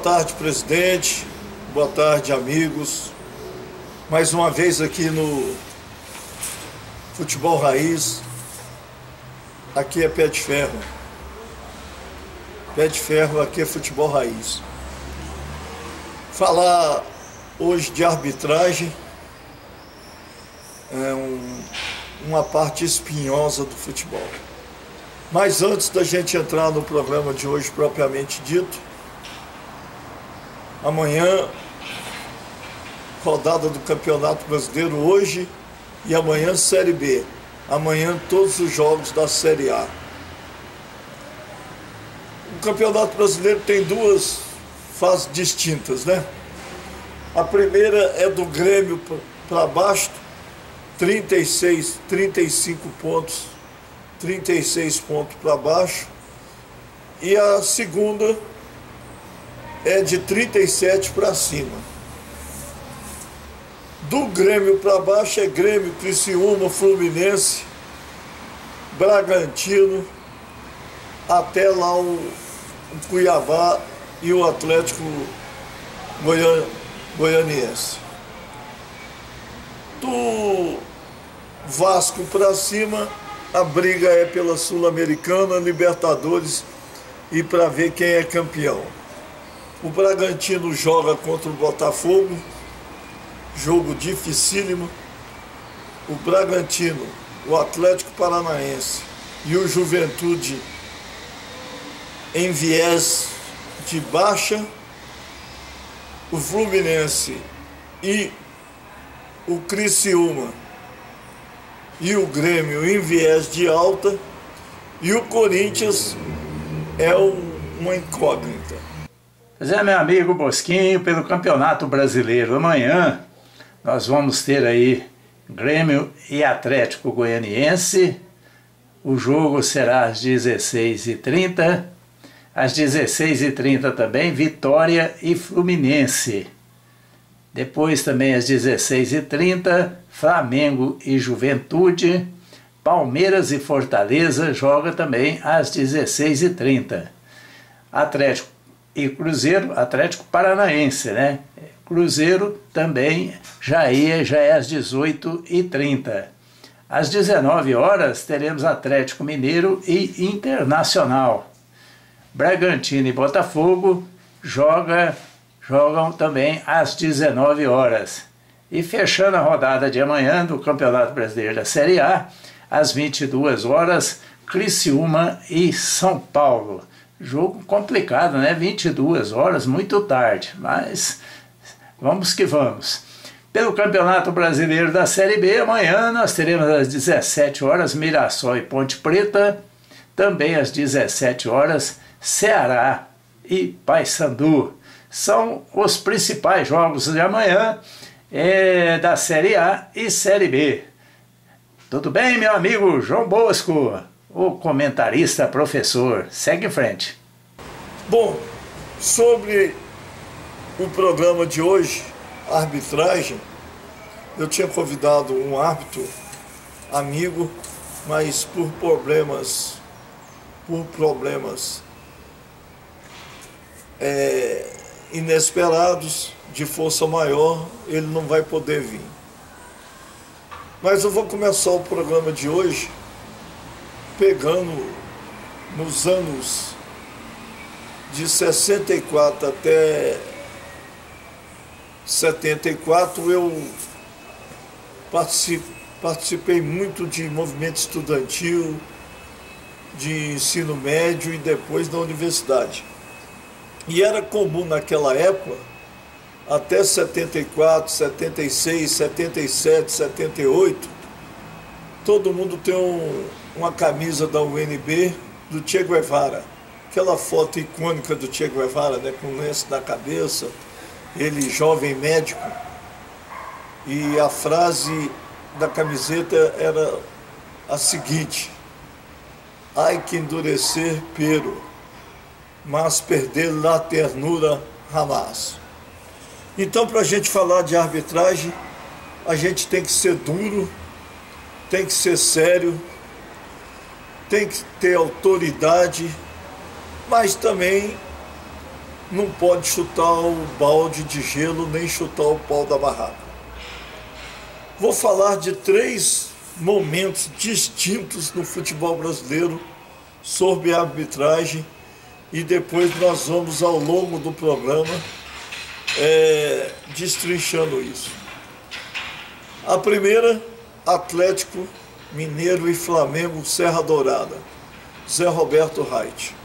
tarde, presidente. Boa tarde, amigos. Mais uma vez aqui no Futebol Raiz. Aqui é pé de ferro. Pé de ferro, aqui é futebol raiz. Falar hoje de arbitragem é uma parte espinhosa do futebol. Mas antes da gente entrar no programa de hoje propriamente dito, amanhã, rodada do Campeonato Brasileiro hoje e amanhã Série B. Amanhã todos os jogos da Série A. O Campeonato Brasileiro tem duas fases distintas, né? A primeira é do Grêmio para baixo, 35 pontos, 36 pontos para baixo. E a segunda é de 37 para cima. Do Grêmio para baixo é Grêmio, Criciúma, Fluminense, Bragantino, até lá o Cuiabá e o Atlético Goianiense. Do Vasco para cima, a briga é pela Sul-Americana, Libertadores e para ver quem é campeão. O Bragantino joga contra o Botafogo, jogo dificílimo. O Bragantino, o Atlético Paranaense e o Juventude em viés de baixa. O Fluminense e o Criciúma e o Grêmio em viés de alta. E o Corinthians é uma incógnita. Pois é, meu amigo Bosquinho, pelo Campeonato Brasileiro. Amanhã nós vamos ter aí Grêmio e Atlético Goianiense. O jogo será às 16h30. Às 16h30 também, Vitória e Fluminense. Depois também às 16h30, Flamengo e Juventude. Palmeiras e Fortaleza joga também às 16h30. Atlético e Cruzeiro, Atlético Paranaense, né? Cruzeiro também já é às 18h30. Às 19 horas teremos Atlético Mineiro e Internacional. Bragantino e Botafogo jogam também às 19 horas. E fechando a rodada de amanhã do Campeonato Brasileiro da Série A, às 22 horas, Criciúma e São Paulo. Jogo complicado, né? 22 horas, muito tarde, mas vamos que vamos. Pelo Campeonato Brasileiro da Série B, amanhã nós teremos às 17 horas Mirassol e Ponte Preta, também às 17 horas Ceará e Paysandu. São os principais jogos de amanhã da Série A e Série B. Tudo bem, meu amigo João Bosco, o comentarista professor? Segue em frente. Bom, sobre o programa de hoje, arbitragem, eu tinha convidado um árbitro amigo, mas por problemas inesperados, de força maior, ele não vai poder vir. Mas eu vou começar o programa de hoje pegando nos anos de 64 até 74, eu participei muito de movimento estudantil, de ensino médio e depois da universidade. E era comum naquela época, até 74, 76, 77, 78, todo mundo tem uma camisa da UNB do Che Guevara. Aquela foto icônica do Che Guevara, né, com o lenço na cabeça, ele jovem médico. E a frase da camiseta era a seguinte: "Ai que endurecer, pero, mas perder la ternura jamais". Então, para a gente falar de arbitragem, a gente tem que ser duro, tem que ser sério, tem que ter autoridade, mas também não pode chutar o balde de gelo nem chutar o pau da barraca. Vou falar de 3 momentos distintos no futebol brasileiro sobre a arbitragem e depois nós vamos ao longo do programa destrinchando isso. A primeira, Atlético Mineiro e Flamengo, Serra Dourada, Zé Roberto Reit.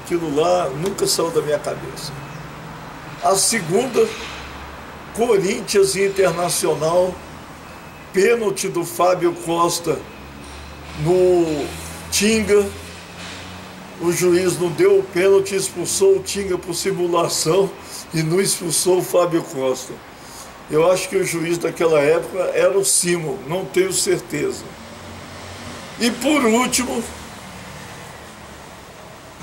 Aquilo lá nunca saiu da minha cabeça. A segunda, Corinthians e Internacional, pênalti do Fábio Costa no Tinga. O juiz não deu o pênalti, expulsou o Tinga por simulação e não expulsou o Fábio Costa. Eu acho que o juiz daquela época era o Simon, não tenho certeza. E por último,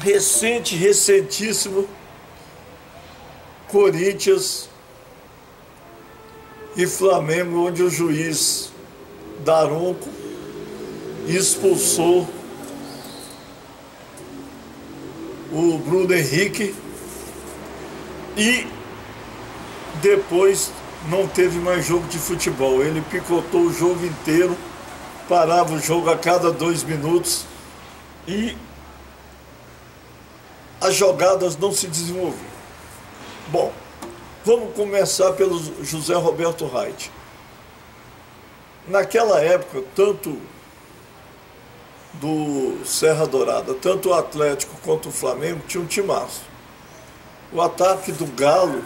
recentíssimo, Corinthians e Flamengo, onde o juiz Daronco expulsou o Bruno Henrique e depois não teve mais jogo de futebol. Ele picotou o jogo inteiro, parava o jogo a cada 2 minutos e as jogadas não se desenvolviam. Bom, vamos começar pelo José Roberto Reit. Naquela época, tanto do Serra Dourada, tanto o Atlético quanto o Flamengo tinha um timaço. O ataque do Galo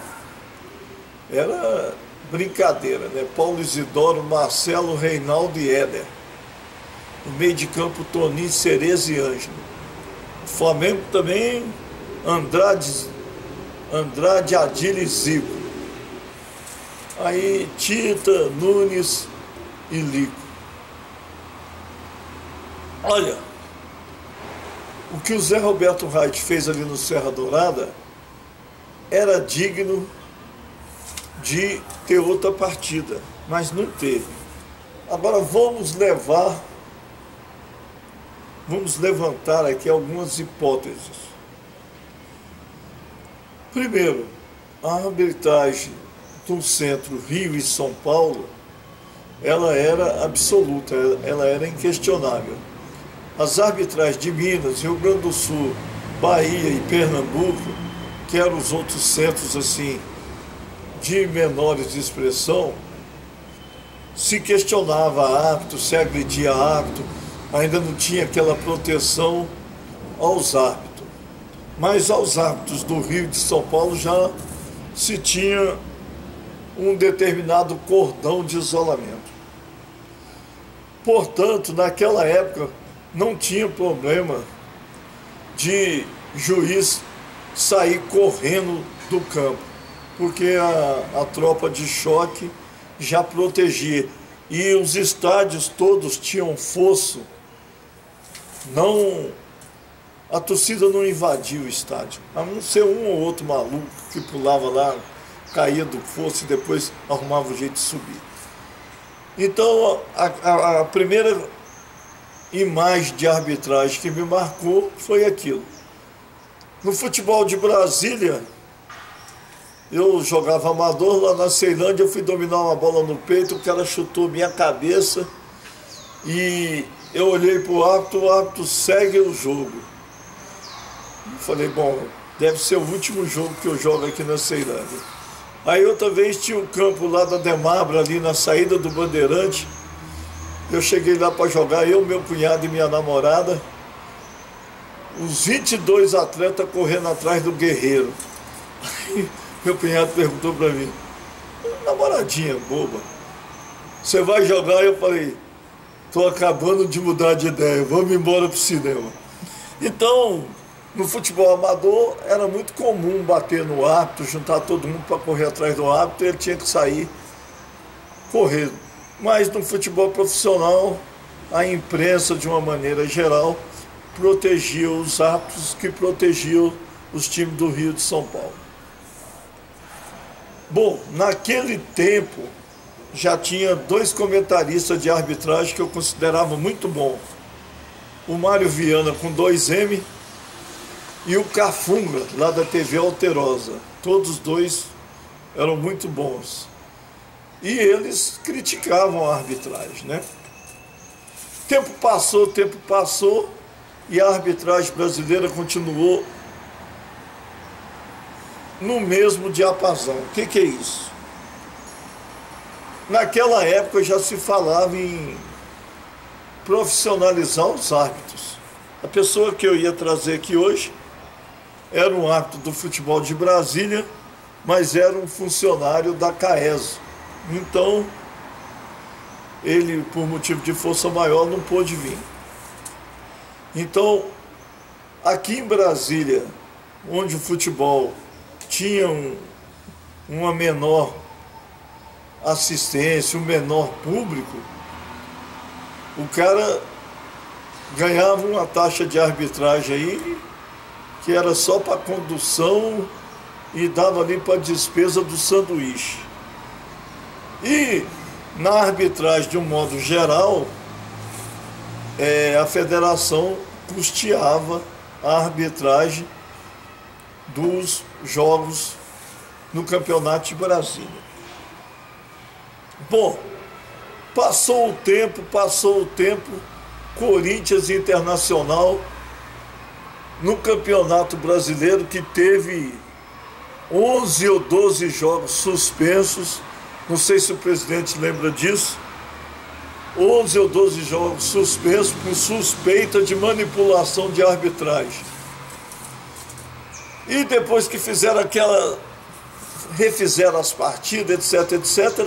era brincadeira, né? Paulo Isidoro, Marcelo, Reinaldo e Éder. No meio de campo, Toninho, Cereza e Ângelo. O Flamengo também, Andrade, Adílio e Zico. Aí Tita, Nunes e Lico. Olha, o que o Zé Roberto Reit fez ali no Serra Dourada era digno de ter outra partida, mas não teve. Agora vamos levantar aqui algumas hipóteses. Primeiro, a arbitragem do centro Rio e São Paulo, ela era absoluta, ela era inquestionável. As arbitragens de Minas, Rio Grande do Sul, Bahia e Pernambuco, que eram os outros centros assim de menores de expressão, se questionava árbitro, se agredia árbitro, ainda não tinha aquela proteção aos árbitros. Mas aos árbitros do Rio e de São Paulo já se tinha um determinado cordão de isolamento. Portanto, naquela época, não tinha problema de juiz sair correndo do campo, porque a tropa de choque já protegia. E os estádios todos tinham fosso, a torcida não invadia o estádio, a não ser um ou outro maluco que pulava lá, caía do fosso e depois arrumava o jeito de subir. Então, a primeira imagem de arbitragem que me marcou foi aquilo. No futebol de Brasília, eu jogava amador, lá na Ceilândia eu fui dominar uma bola no peito, o cara chutou minha cabeça e eu olhei para o árbitro segue o jogo. Eu falei, bom, deve ser o último jogo que eu jogo aqui na Ceilândia. Aí outra vez tinha um campo lá da Demabra, ali na saída do Bandeirante. Eu cheguei lá para jogar, eu, meu cunhado e minha namorada, os 22 atletas correndo atrás do Guerreiro. Aí meu cunhado perguntou para mim, namoradinha boba, você vai jogar? Eu falei, estou acabando de mudar de ideia, vamos embora para o cinema. Então, no futebol amador, era muito comum bater no árbitro, juntar todo mundo para correr atrás do árbitro, ele tinha que sair correndo. Mas no futebol profissional, a imprensa, de uma maneira geral, protegia os árbitros que protegiam os times do Rio de São Paulo. Bom, naquele tempo, já tinha 2 comentaristas de arbitragem que eu considerava muito bom. O Mário Viana com 2M e o Cafunga, lá da TV Alterosa. Todos os dois eram muito bons. E eles criticavam a arbitragem, né? Tempo passou, e a arbitragem brasileira continuou no mesmo diapasão. O que é isso? Naquela época já se falava em profissionalizar os árbitros. A pessoa que eu ia trazer aqui hoje era um árbitro do futebol de Brasília, mas era um funcionário da CAESO. Então, ele, por motivo de força maior, não pôde vir. Então, aqui em Brasília, onde o futebol tinha uma menor assistência, um menor público, o cara ganhava uma taxa de arbitragem aí que era só para condução e dava ali para despesa do sanduíche. E na arbitragem, de um modo geral, a federação custeava a arbitragem dos jogos no Campeonato de Brasília. Bom, passou o tempo, Corinthians e Internacional no Campeonato Brasileiro, que teve 11 ou 12 jogos suspensos, não sei se o presidente lembra disso, 11 ou 12 jogos suspensos por suspeita de manipulação de arbitragem. E depois que refizeram as partidas, etc.,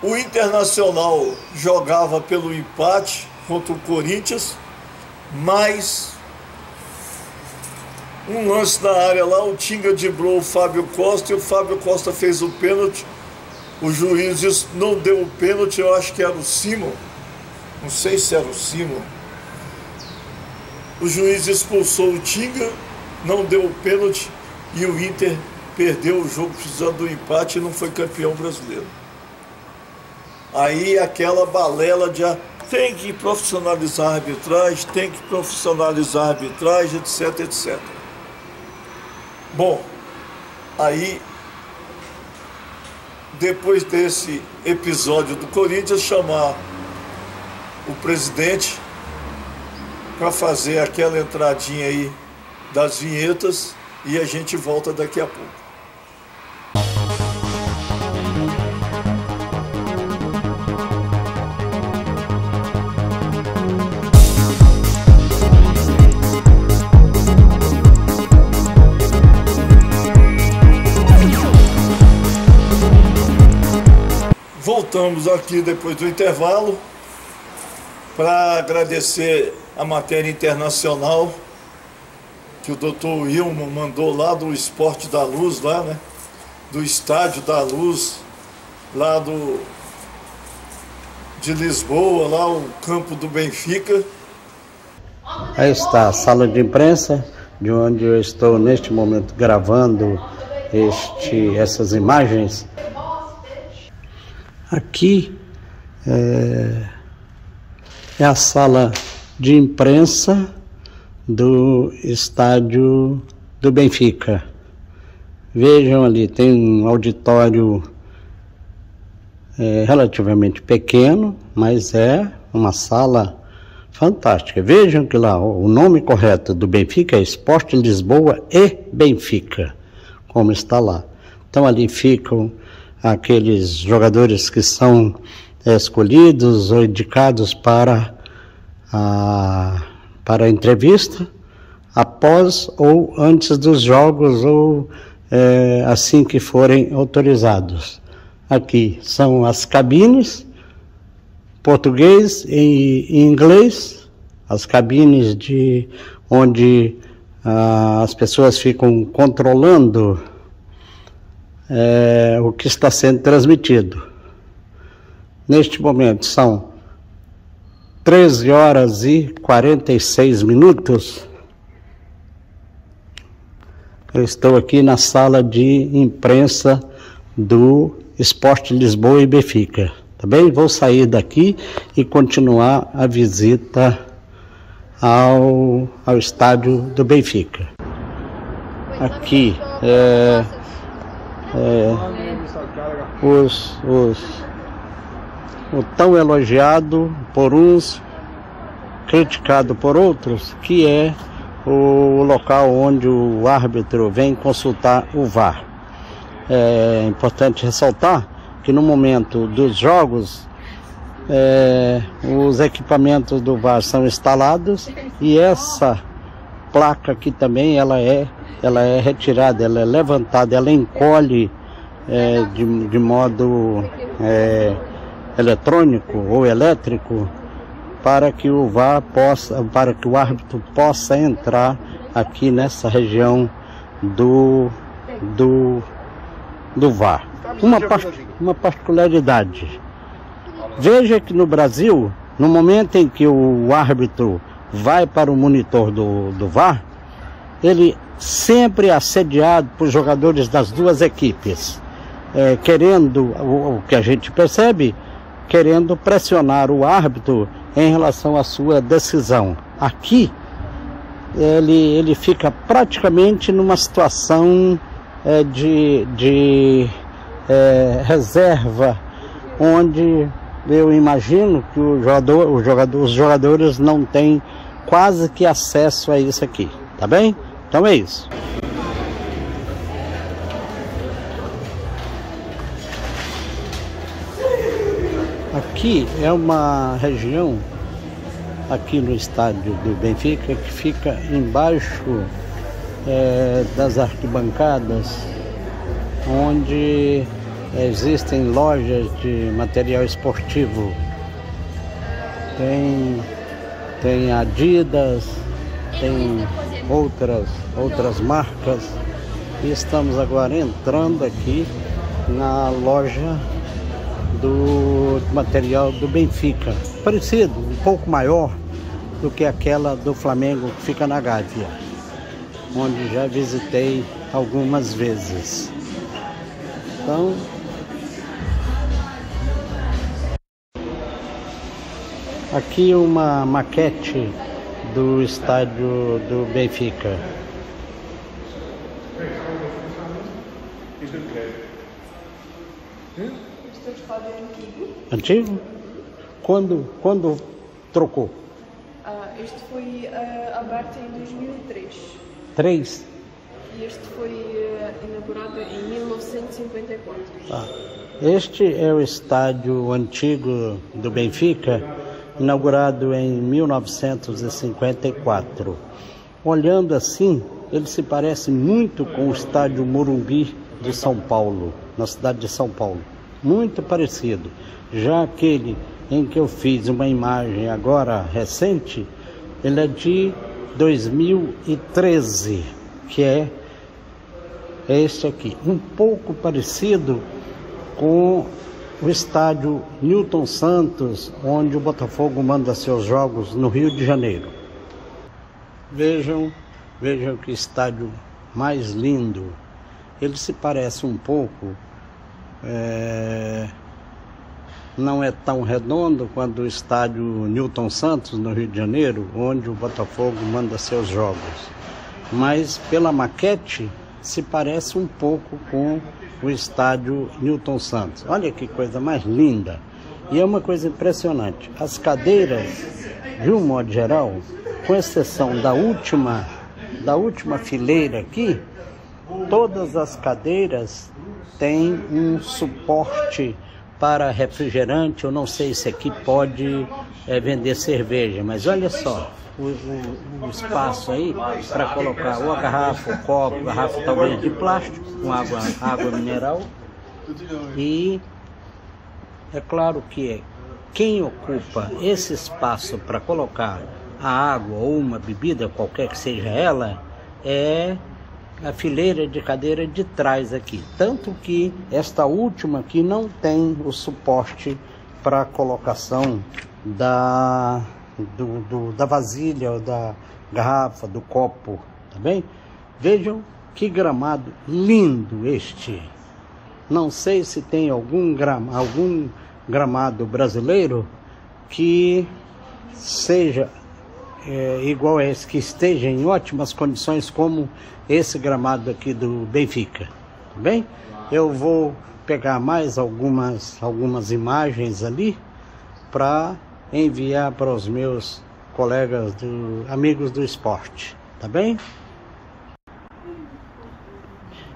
o Internacional jogava pelo empate contra o Corinthians, mas um lance na área lá, o Tinga driblou o Fábio Costa e o Fábio Costa fez o pênalti. O juiz não deu o pênalti, eu acho que era o Simon, não sei se era o Simon. O juiz expulsou o Tinga, não deu o pênalti e o Inter perdeu o jogo precisando do empate e não foi campeão brasileiro. Aí aquela balela de tem que profissionalizar a arbitragem, etc. Bom, aí depois desse episódio do Corinthians, chamar o presidente para fazer aquela entradinha aí das vinhetas e a gente volta daqui a pouco. Voltamos aqui depois do intervalo para agradecer a matéria internacional que o doutor Wilma mandou lá do Esporte da Luz, lá, né? Do Estádio da Luz, lá de Lisboa, lá o campo do Benfica. Aí está a sala de imprensa, de onde eu estou neste momento gravando essas imagens. Aqui é a sala de imprensa do estádio do Benfica. Vejam ali, tem um auditório relativamente pequeno, mas é uma sala fantástica. Vejam que lá o nome correto do Benfica é Sport Lisboa e Benfica, como está lá. Então ali ficam aqueles jogadores que são escolhidos ou indicados para a entrevista, após ou antes dos jogos, ou assim que forem autorizados. Aqui são as cabines, português e inglês, as cabines onde as pessoas ficam controlando o que está sendo transmitido. Neste momento são 13 horas e 46 minutos. Eu estou aqui na sala de imprensa do Sport Lisboa e Benfica, tá bem? Vou sair daqui e continuar a visita ao estádio do Benfica. Aqui o tão elogiado por uns, criticado por outros, que é o local onde o árbitro vem consultar o VAR. É importante ressaltar que no momento dos jogos os equipamentos do VAR são instalados e essa placa aqui também ela é retirada, ela é levantada, ela encolhe de modo eletrônico ou elétrico para que o VAR para que o árbitro possa entrar aqui nessa região do VAR. Uma particularidade. Veja que no Brasil, no momento em que o árbitro vai para o monitor do VAR, ele sempre é assediado por jogadores das duas equipes, querendo, o que a gente percebe, querendo pressionar o árbitro em relação à sua decisão. Aqui, ele fica praticamente numa situação de reserva, onde eu imagino que os jogadores não têm quase que acesso a isso aqui, tá bem? Então é isso. Aqui é uma região, aqui no estádio do Benfica, que fica embaixo das arquibancadas, onde existem lojas de material esportivo. Tem Adidas, tem outras marcas. E estamos agora entrando aqui na loja do material do Benfica, parecido, um pouco maior do que aquela do Flamengo que fica na Gávea, onde já visitei algumas vezes. Então, aqui uma maquete do estádio do Benfica. Este é o estádio antigo. Antigo? Quando trocou? Este foi aberto em 2003. 3? E este foi inaugurado em 1954. Este é o estádio antigo do Benfica, inaugurado em 1954. Olhando assim, ele se parece muito com o estádio Morumbi de São Paulo, na cidade de São Paulo. Muito parecido. Já aquele em que eu fiz uma imagem agora recente, ele é de 2013, que é este aqui. Um pouco parecido com o estádio Newton Santos, onde o Botafogo manda seus jogos no Rio de Janeiro. Vejam que estádio mais lindo. Ele se parece um pouco, não é tão redondo quanto o estádio Newton Santos, no Rio de Janeiro, onde o Botafogo manda seus jogos. Mas pela maquete se parece um pouco com o estádio Newton Santos. Olha que coisa mais linda. E é uma coisa impressionante. As cadeiras, de um modo geral, com exceção da última fileira aqui, todas as cadeiras têm um suporte para refrigerante. Eu não sei se aqui pode vender cerveja, mas olha só o espaço aí para colocar ou a garrafa, o copo, garrafa talvez de plástico, com água mineral. E é claro que quem ocupa esse espaço para colocar a água ou uma bebida, qualquer que seja ela, é a fileira de cadeira de trás aqui. Tanto que esta última aqui não tem o suporte para a colocação da vasilha, ou da garrafa, do copo, tá bem? Vejam que gramado lindo este. Não sei se tem algum gramado brasileiro que seja igual a esse, que esteja em ótimas condições como esse gramado aqui do Benfica, tá bem? Eu vou pegar mais algumas imagens ali para enviar para os meus colegas, amigos do esporte, tá bem?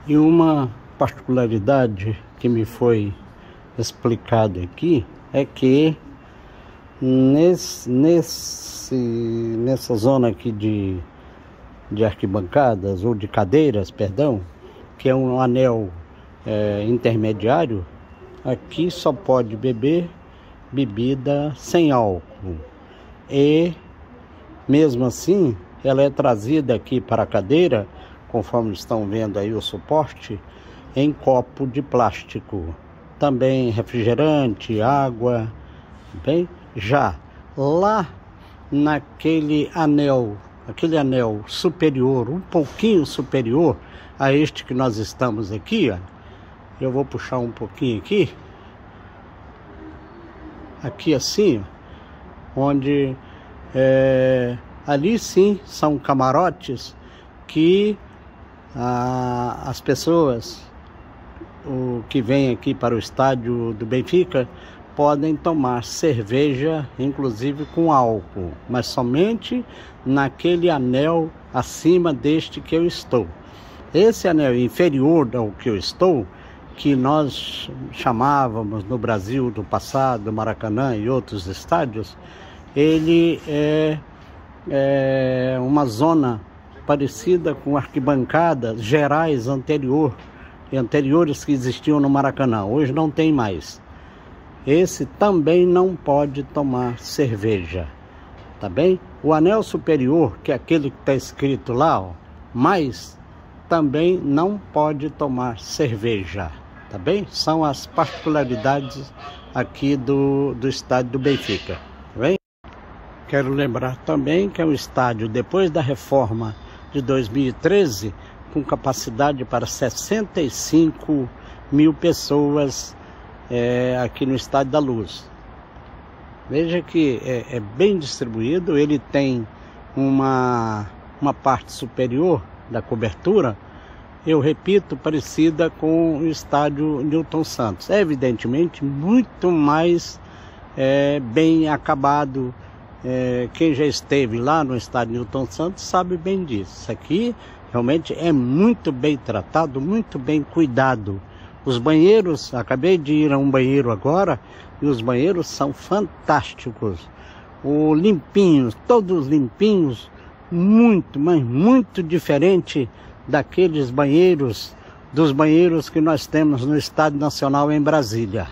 E uma particularidade que me foi explicada aqui é que nessa zona aqui de arquibancadas ou de cadeiras, perdão, que é um anel intermediário, aqui só pode beber bebida sem álcool. E mesmo assim, ela é trazida aqui para a cadeira, conforme estão vendo aí o suporte, em copo de plástico. Também refrigerante, água, bem? Já lá naquele anel, aquele anel superior, um pouquinho superior a este que nós estamos aqui, ó, eu vou puxar um pouquinho aqui assim, ó, onde ali sim são camarotes que as pessoas que vêm aqui para o estádio do Benfica podem tomar cerveja, inclusive com álcool, mas somente naquele anel acima deste que eu estou. Esse anel inferior ao que eu estou, que nós chamávamos no Brasil do passado, Maracanã e outros estádios, ele é uma zona parecida com arquibancadas gerais anteriores que existiam no Maracanã. Hoje não tem mais. Esse também não pode tomar cerveja, tá bem? O anel superior, que é aquele que está escrito lá, ó, mais, também não pode tomar cerveja, tá bem? São as particularidades aqui do estádio do Benfica, tá bem? Quero lembrar também que é um estádio, depois da reforma de 2013, com capacidade para 65 mil pessoas aqui no Estádio da Luz. Veja que é bem distribuído, ele tem uma parte superior da cobertura, eu repito, parecida com o estádio Newton Santos. É evidentemente muito mais bem acabado. Quem já esteve lá no estádio Newton Santos sabe bem disso. Isso aqui realmente é muito bem tratado, muito bem cuidado. Os banheiros, acabei de ir a um banheiro agora, e os banheiros são fantásticos. Limpinhos, todos limpinhos, muito, mas muito diferente daqueles banheiros, dos banheiros que nós temos no Estádio Nacional em Brasília.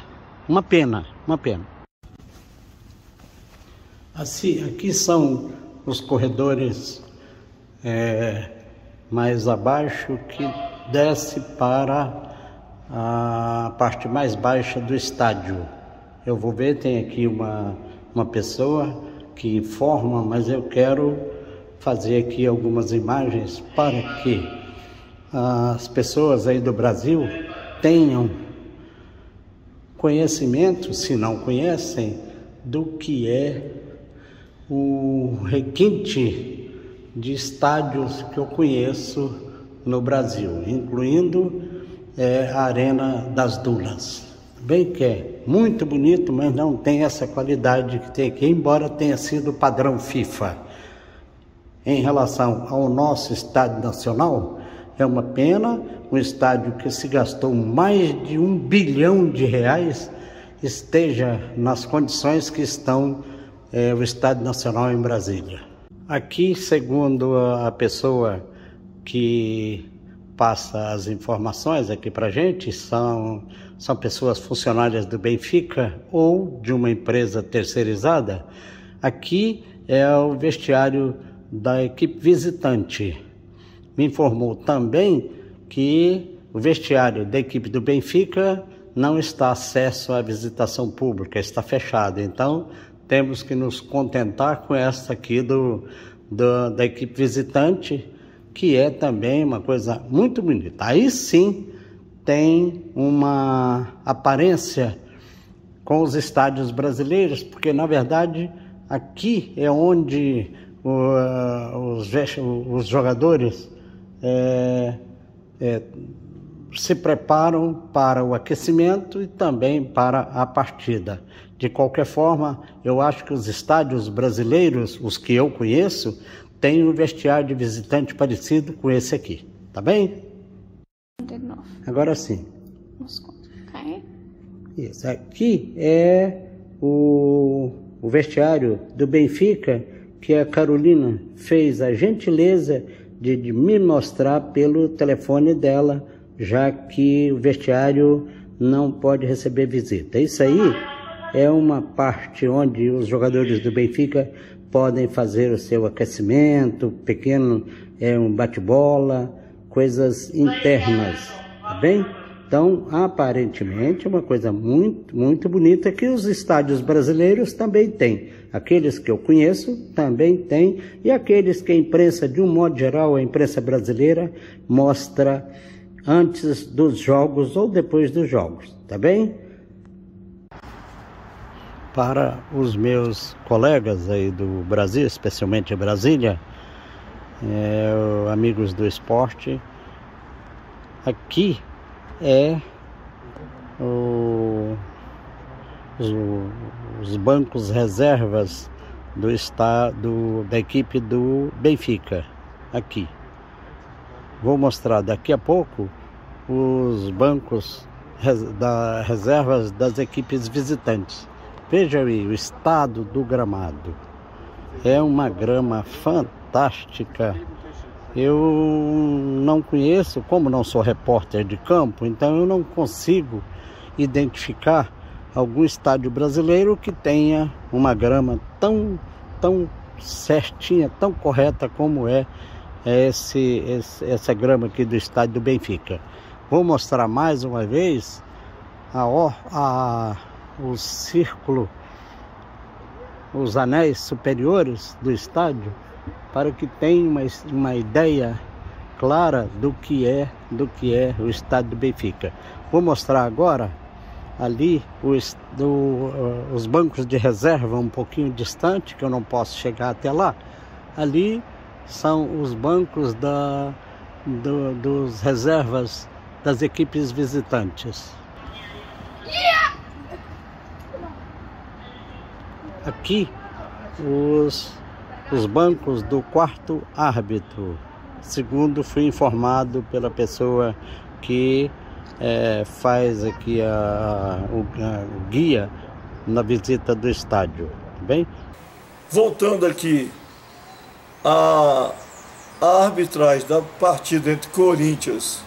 Uma pena, uma pena. Assim, aqui são os corredores mais abaixo, que desce para a parte mais baixa do estádio. Eu vou ver, tem aqui uma pessoa que informa, mas eu quero fazer aqui algumas imagens para que as pessoas aí do Brasil tenham conhecimento, se não conhecem, do que é o requinte de estádios que eu conheço no Brasil, incluindo a Arena das Dunas. Bem que é muito bonito, mas não tem essa qualidade que tem aqui, embora tenha sido padrão FIFA. Em relação ao nosso estádio nacional, é uma pena, um estádio que se gastou mais de R$1 bilhão esteja nas condições que estão o Estádio Nacional em Brasília. Aqui, segundo a pessoa que passa as informações aqui para a gente, são pessoas funcionárias do Benfica ou de uma empresa terceirizada. Aqui é o vestiário da equipe visitante. Me informou também que o vestiário da equipe do Benfica não está acesso à visitação pública, está fechado. Então, temos que nos contentar com essa aqui da equipe visitante, que é também uma coisa muito bonita. Aí sim tem uma aparência com os estádios brasileiros, porque na verdade aqui é onde os jogadores se preparam para o aquecimento e também para a partida. De qualquer forma, eu acho que os estádios brasileiros, os que eu conheço, têm um vestiário de visitante parecido com esse aqui. Tá bem? Agora sim. Okay. Isso aqui é o vestiário do Benfica, que a Carolina fez a gentileza de me mostrar pelo telefone dela, já que o vestiário não pode receber visita. Isso aí é uma parte onde os jogadores do Benfica podem fazer o seu aquecimento, pequeno, um bate-bola, coisas internas, tá bem? Então, aparentemente, é uma coisa muito, muito bonita que os estádios brasileiros também têm. Aqueles que eu conheço também têm, e aqueles que a imprensa, de um modo geral, a imprensa brasileira mostra antes dos jogos ou depois dos jogos, tá bem? Para os meus colegas aí do Brasil, especialmente Brasília, amigos do esporte, aqui os bancos reservas da equipe do Benfica, aqui. Vou mostrar daqui a pouco os bancos reservas das equipes visitantes. Veja aí o estado do gramado. É uma grama fantástica. Eu não conheço, como não sou repórter de campo, então eu não consigo identificar algum estádio brasileiro que tenha uma grama tão certinha, tão correta como essa grama aqui do estádio do Benfica. Vou mostrar mais uma vez o círculo, os anéis superiores do estádio, para que tenha uma ideia clara do que é o estádio do Benfica. Vou mostrar agora ali os bancos de reserva um pouquinho distante, que eu não posso chegar até lá. Ali são os bancos dos reservas das equipes visitantes. Aqui os bancos do quarto árbitro, segundo fui informado pela pessoa que faz aqui o guia na visita do estádio, tá bem? Voltando aqui, a arbitragem da partida entre Corinthians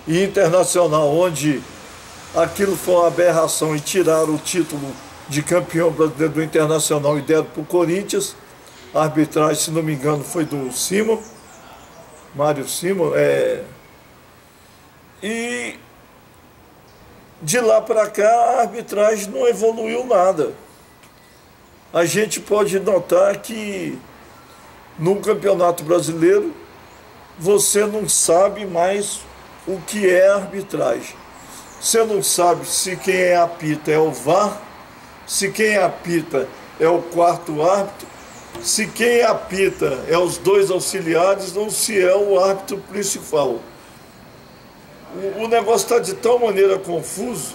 e Internacional, onde aquilo foi uma aberração e tiraram o título de campeão brasileiro do Internacional e deram para o Corinthians. A arbitragem, se não me engano, foi do Simon, Mário Simon. E de lá para cá a arbitragem não evoluiu nada. A gente pode notar que no Campeonato Brasileiro você não sabe mais o que é arbitragem. Você não sabe se quem apita é o VAR, se quem apita é o quarto árbitro, se quem apita é os dois auxiliares ou se é o árbitro principal. O negócio está de tal maneira confuso,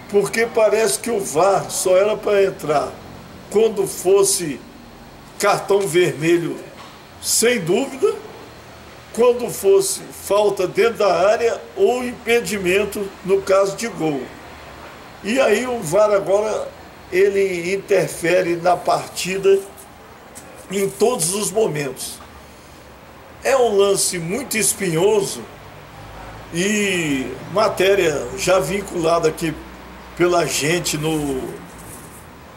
porque parece que o VAR só era para entrar quando fosse cartão vermelho, sem dúvida, quando fosse falta dentro da área ou impedimento no caso de gol. E aí o VAR agora, ele interfere na partida em todos os momentos. É um lance muito espinhoso e matéria já vinculada aqui pela gente no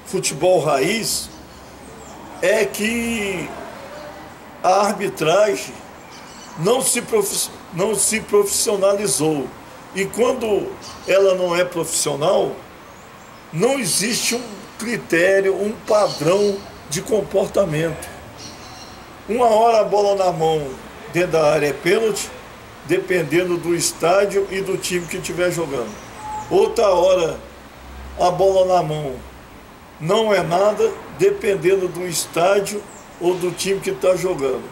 futebol raiz, é que a arbitragem não se profissionalizou. E quando ela não é profissional, não existe um critério, um padrão de comportamento. Uma hora a bola na mão dentro da área é pênalti, dependendo do estádio e do time que estiver jogando. Outra hora a bola na mão não é nada, dependendo do estádio ou do time que está jogando.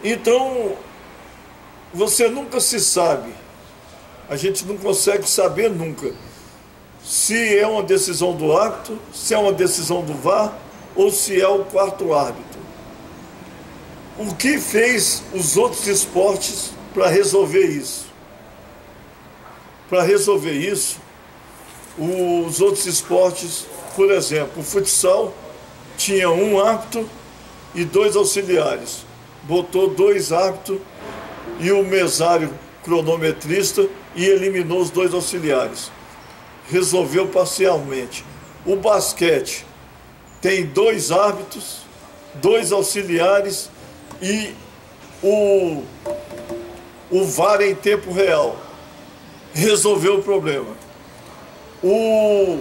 Então, você nunca se sabe, a gente não consegue saber nunca se é uma decisão do árbitro, se é uma decisão do VAR ou se é o quarto árbitro. O que fez os outros esportes para resolver isso? Para resolver isso, os outros esportes, por exemplo, o futsal tinha um árbitro e 2 auxiliares. Botou 2 árbitros e o mesário cronometrista e eliminou os 2 auxiliares. Resolveu parcialmente. O basquete tem 2 árbitros, 2 auxiliares e o VAR em tempo real. Resolveu o problema. O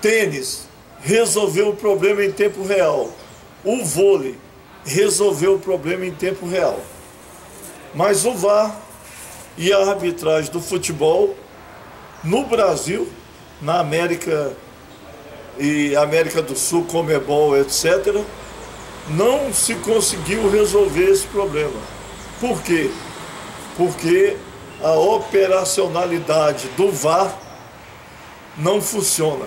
tênis resolveu o problema em tempo real. O vôlei resolveu o problema em tempo real. Mas o VAR e a arbitragem do futebol no Brasil, na América e América do Sul, Conmebol, etc., não se conseguiu resolver esse problema. Por quê? Porque a operacionalidade do VAR não funciona.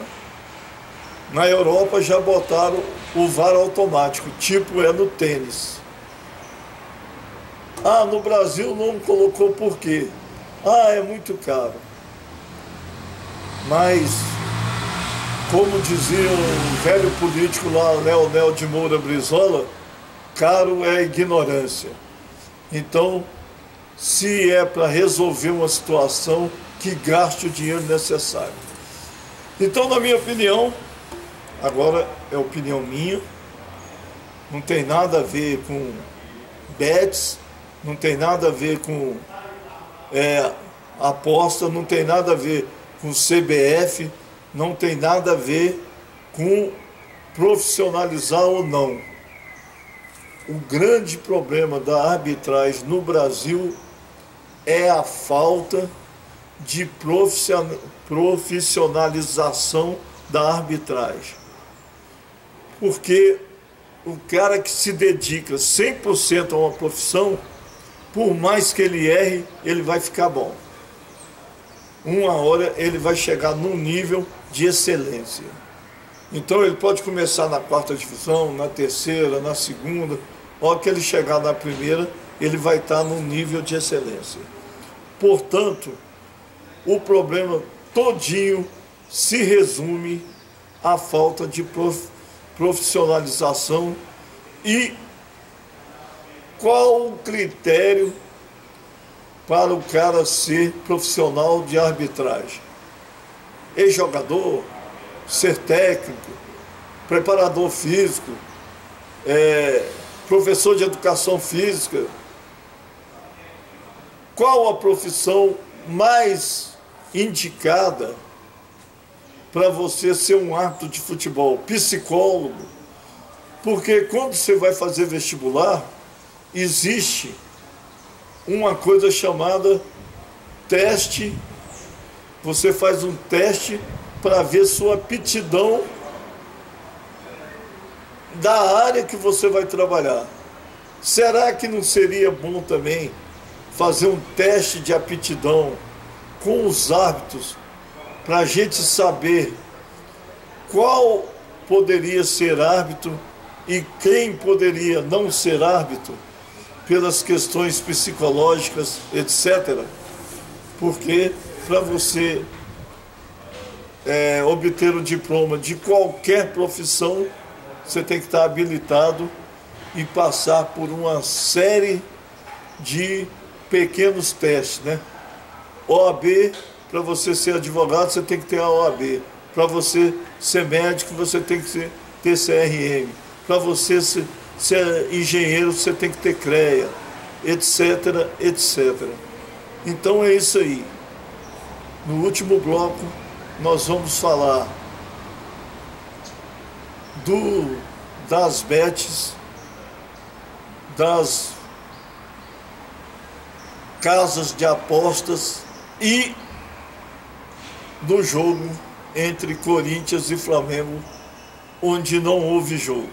Na Europa já botaram o VAR automático, tipo é no tênis. No Brasil não colocou por quê? É muito caro. Mas, como dizia um velho político lá, Leonel de Moura Brizola, caro é a ignorância. Então, se é para resolver uma situação, que gaste o dinheiro necessário. Então, na minha opinião, agora é opinião minha, não tem nada a ver com bets, não tem nada a ver com aposta, não tem nada a ver com CBF, não tem nada a ver com profissionalizar ou não. O grande problema da arbitragem no Brasil é a falta de profissionalização da arbitragem. Porque o cara que se dedica 100% a uma profissão, por mais que ele erre, ele vai ficar bom. Uma hora ele vai chegar num nível de excelência. Então ele pode começar na 4ª divisão, na 3ª, na 2ª. A hora que ele chegar na 1ª, ele vai estar num nível de excelência. Portanto, o problema todinho se resume à falta de profissionalização. E qual o critério para o cara ser profissional de arbitragem? Ex-jogador, ser técnico, preparador físico, professor de educação física. Qual a profissão mais indicada para você ser um árbitro de futebol? Psicólogo. Porque quando você vai fazer vestibular, existe uma coisa chamada teste. Você faz um teste para ver sua aptidão da área que você vai trabalhar. Será que não seria bom também fazer um teste de aptidão com os árbitros para a gente saber qual poderia ser árbitro e quem poderia não ser árbitro pelas questões psicológicas, etc. Porque para você obter o diploma de qualquer profissão, você tem que estar habilitado e passar por uma série de pequenos testes, né? OAB, para você ser advogado, você tem que ter a OAB. Para você ser médico, você tem que ter CRM. Para você ser engenheiro, você tem que ter CREA, etc, etc. Então é isso aí. No último bloco, nós vamos falar das bets, das casas de apostas e do jogo entre Corinthians e Flamengo, onde não houve jogo.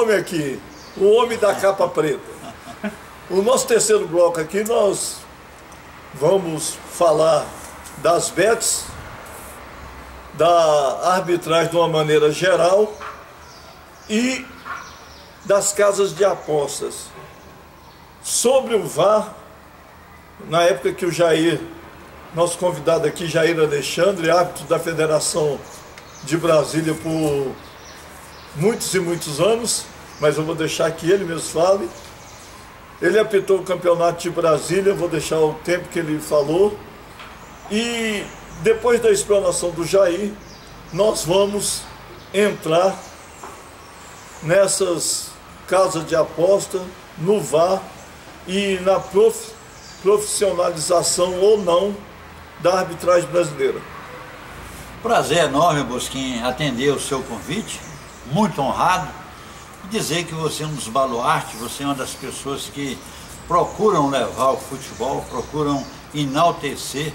homem aqui, o homem da capa preta. O nosso terceiro bloco aqui, nós vamos falar das bets, da arbitragem de uma maneira geral e das casas de apostas. Sobre o VAR, na época que o Jair, nosso convidado aqui, Jair Alexandre, árbitro da Federação de Brasília por muitos e muitos anos, mas eu vou deixar que ele mesmo fale. Ele apitou o Campeonato de Brasília, vou deixar o tempo que ele falou. E depois da explanação do Jair, nós vamos entrar nessas casas de aposta, no VAR e na profissionalização ou não da arbitragem brasileira. Prazer enorme, Bosquim, atender o seu convite, muito honrado, e dizer que você é um dos baluartes, você é uma das pessoas que procuram levar o futebol, procuram enaltecer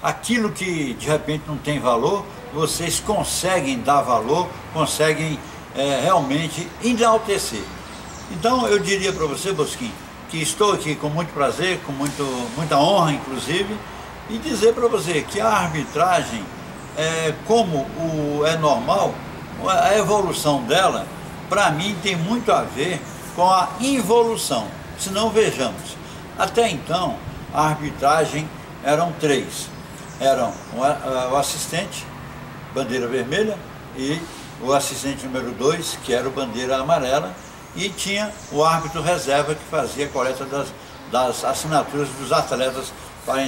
aquilo que de repente não tem valor, vocês conseguem dar valor, conseguem realmente enaltecer. Então eu diria para você, Bosquim, que estou aqui com muito prazer, com muita honra inclusive, e dizer para você que a arbitragem, como é normal, a evolução dela, para mim, tem muito a ver com a involução. Se não, vejamos, até então a arbitragem eram três: eram o assistente, bandeira vermelha, e o assistente número 2, que era o bandeira amarela, e tinha o árbitro reserva que fazia a coleta das assinaturas dos atletas para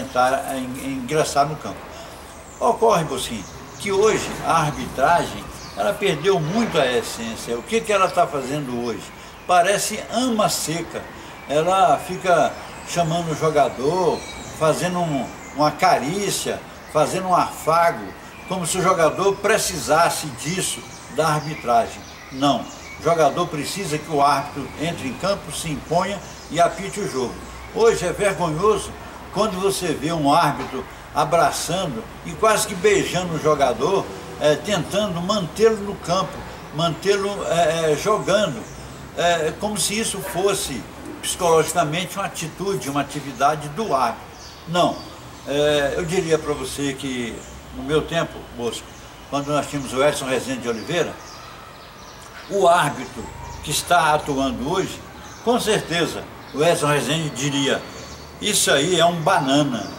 ingressar no campo. Ocorre, Bosquim, que hoje a arbitragem, ela perdeu muito a essência. O que ela está fazendo hoje? Parece ama seca. Ela fica chamando o jogador, fazendo uma carícia, fazendo um afago, como se o jogador precisasse disso, da arbitragem. Não. O jogador precisa que o árbitro entre em campo, se imponha e apite o jogo. Hoje é vergonhoso quando você vê um árbitro abraçando e quase que beijando o jogador, tentando mantê-lo no campo, mantê-lo jogando, como se isso fosse psicologicamente uma atitude, uma atividade do árbitro. Não, eu diria para você que no meu tempo, Bosco, quando nós tínhamos o Edson Rezende de Oliveira, o árbitro que está atuando hoje, com certeza o Edson Rezende diria: isso aí é um banana.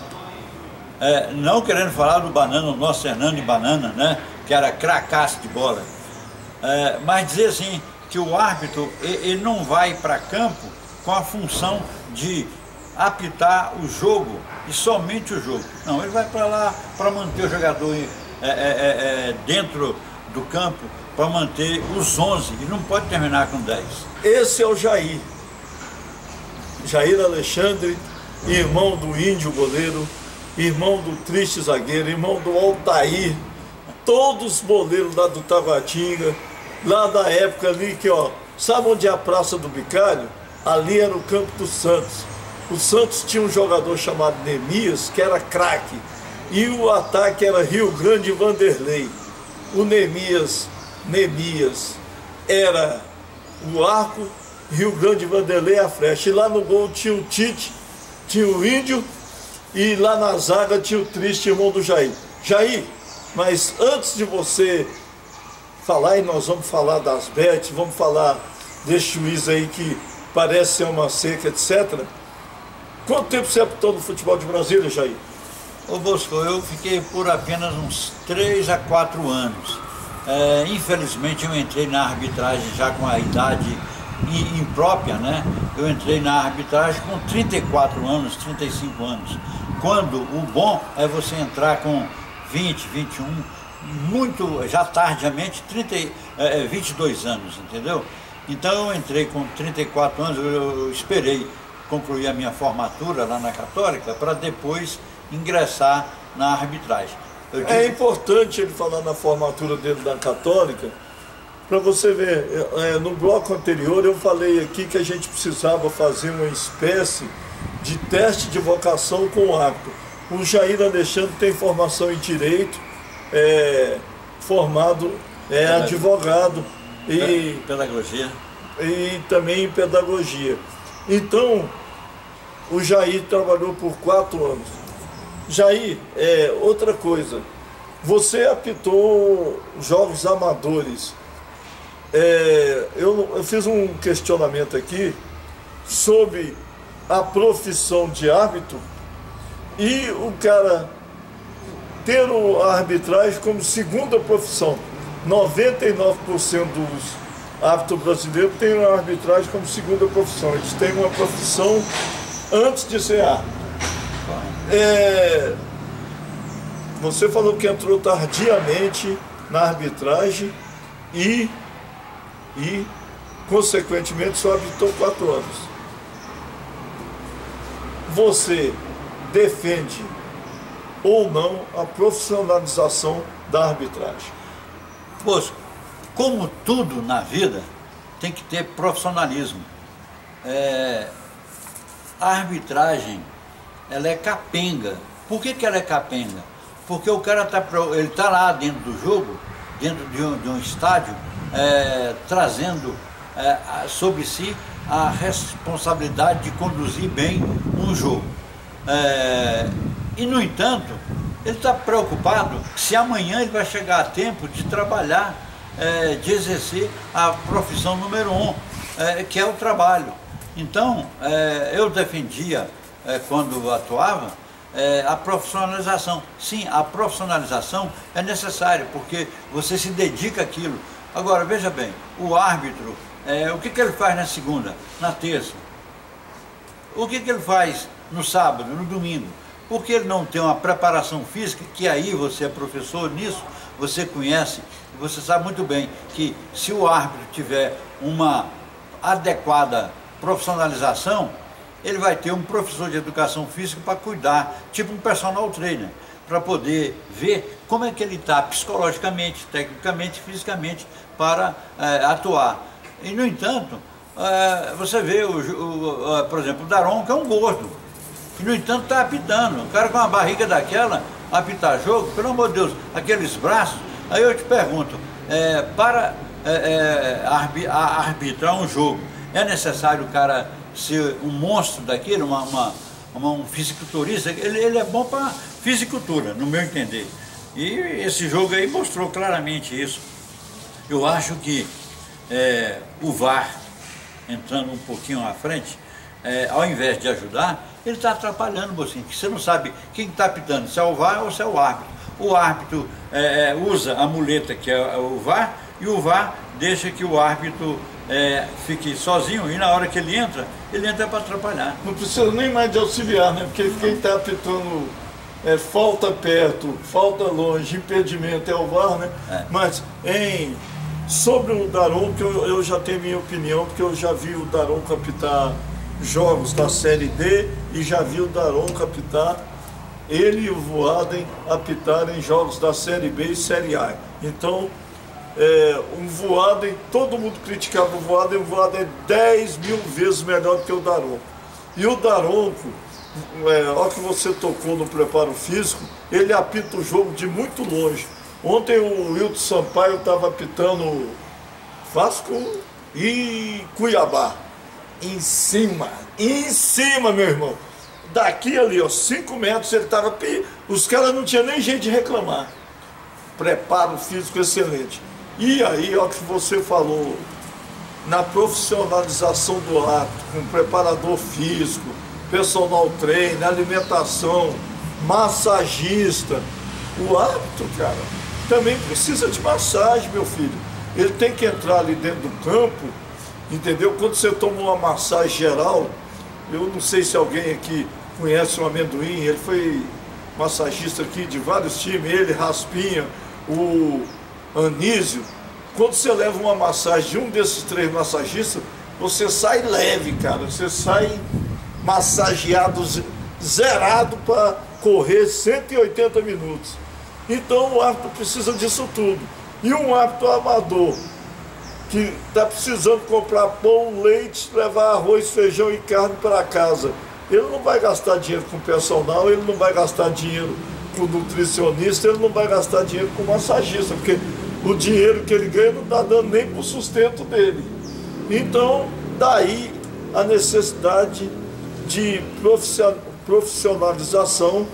Não querendo falar do banana, o nosso Hernando Banana, né, que era cracaço de bola, mas dizer assim, que o árbitro ele não vai para campo com a função de apitar o jogo e somente o jogo. Não, ele vai para lá para manter o jogador dentro do campo, para manter os 11, e não pode terminar com 10. Esse é o Jair Alexandre, irmão do Índio goleiro, irmão do triste zagueiro, irmão do Altair, todos os boleiros lá do Taguatinga, lá da época ali que, ó, sabe onde é a Praça do Bicalho? Ali era o campo do Santos. O Santos tinha um jogador chamado Nemias, que era craque, e o ataque era Rio Grande e Vanderlei. O Nemias era o arco, Rio Grande e Vanderlei a flecha. E lá no gol tinha o Tite, tinha o Índio, e lá na zaga tinha o triste irmão do Jair. Jair, mas antes de você falar, e nós vamos falar das bets, vamos falar desse juiz aí que parece ser uma seca, etc. Quanto tempo você apitou no futebol de Brasília, Jair? Ô Bosco, eu fiquei por apenas uns 3 a 4 anos. Infelizmente eu entrei na arbitragem já com a idade imprópria, né? Eu entrei na arbitragem com 34 anos, 35 anos. Quando o bom é você entrar com 20, 21, muito, já tardiamente, 22 anos, entendeu? Então eu entrei com 34 anos, eu esperei concluir a minha formatura lá na Católica para depois ingressar na arbitragem. É importante ele falar na formatura dele da Católica, para você ver, no bloco anterior eu falei aqui que a gente precisava fazer uma espécie de teste de vocação com o árbitro. O Jair Alexandre tem formação em Direito, formado, advogado, E pedagogia. E também em pedagogia. Então, o Jair trabalhou por 4 anos. Jair, outra coisa, você apitou jogos amadores. Eu fiz um questionamento aqui sobre a profissão de árbitro e o cara ter a arbitragem como segunda profissão. 99% dos árbitros brasileiros têm a arbitragem como segunda profissão. Eles têm uma profissão antes de ser árbitro. Você falou que entrou tardiamente na arbitragem e consequentemente, só arbitrou 4 anos. Você defende ou não a profissionalização da arbitragem? Pois, como tudo na vida, tem que ter profissionalismo. A arbitragem, ela é capenga. Por que ela é capenga? Porque o cara tá lá dentro do jogo, dentro de um estádio, trazendo sobre si a responsabilidade de conduzir bem um jogo. E, no entanto, ele está preocupado se amanhã ele vai chegar a tempo de trabalhar, de exercer a profissão número 1, que é o trabalho. Então, eu defendia, quando atuava, a profissionalização. Sim, a profissionalização é necessária, porque você se dedica àquilo. Agora, veja bem, o árbitro, o que ele faz na segunda, na terça? O que ele faz no sábado, no domingo? Porque ele não tem uma preparação física, que aí você é professor nisso, você conhece, você sabe muito bem que se o árbitro tiver uma adequada profissionalização, ele vai ter um professor de educação física para cuidar, tipo um personal trainer, para poder ver como é que ele está psicologicamente, tecnicamente, fisicamente, para atuar. E, no entanto, você vê, por exemplo, o Daron, que é um gordo, e, no entanto, está apitando. O cara com uma barriga daquela, apitar jogo, pelo amor de Deus, aqueles braços. Aí eu te pergunto, para arbitrar um jogo, é necessário o cara ser um monstro daquilo, um fisiculturista? Ele é bom para fisicultura, no meu entender. E esse jogo aí mostrou claramente isso. Eu acho que o VAR, entrando um pouquinho à frente, ao invés de ajudar, ele está atrapalhando você. Você não sabe quem está apitando, se é o VAR ou se é o árbitro. O árbitro usa a muleta, que é o VAR, e o VAR deixa que o árbitro fique sozinho, e na hora que ele entra para atrapalhar. Não precisa nem mais de auxiliar, né? Porque quem está apitando falta perto, falta longe, impedimento é o VAR, né? Mas sobre o Daron, que eu já tenho minha opinião, porque eu já vi o Daron apitar jogos da Série D e já vi o Daron apitar, ele e o Voaden apitarem jogos da Série B e Série A. Então, um Voaden, todo mundo criticava o Voaden é 10 mil vezes melhor do que o Daron. E o Daron, olha que você tocou no preparo físico, ele apita o jogo de muito longe. Ontem o Wilton Sampaio estava apitando Vasco e Cuiabá. Em cima, meu irmão. Daqui ali, 5 metros, ele estava... Os caras não tinham nem jeito de reclamar. Preparo físico excelente. E aí, olha o que você falou, na profissionalização do árbitro, com preparador físico, personal trainer, alimentação, massagista. O árbitro, cara, também precisa de massagem, meu filho. Ele tem que entrar ali dentro do campo, entendeu? Quando você toma uma massagem geral, eu não sei se alguém aqui conhece o Amendoim, ele foi massagista aqui de vários times, ele, Raspinha, o Anísio. Quando você leva uma massagem de um desses 3 massagistas, você sai leve, cara, você sai massageado, zerado para correr 180 minutos. Então o árbitro precisa disso tudo. E um árbitro amador, que está precisando comprar pão, leite, levar arroz, feijão e carne para casa, ele não vai gastar dinheiro com personal, ele não vai gastar dinheiro com nutricionista, ele não vai gastar dinheiro com massagista, porque o dinheiro que ele ganha não está dando nem para o sustento dele. Então, daí a necessidade de profissionalização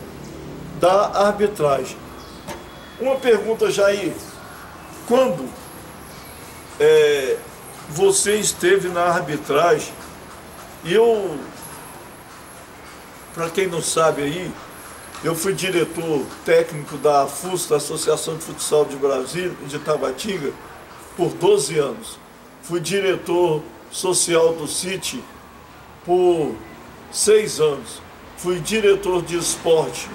da arbitragem. Uma pergunta, Jair: quando você esteve na arbitragem, e eu, para quem não sabe aí, eu fui diretor técnico da AFUS, da Associação de Futsal de Brasília, de Tabatinga, por 12 anos. Fui diretor social do CIT por 6 anos. Fui diretor de esporte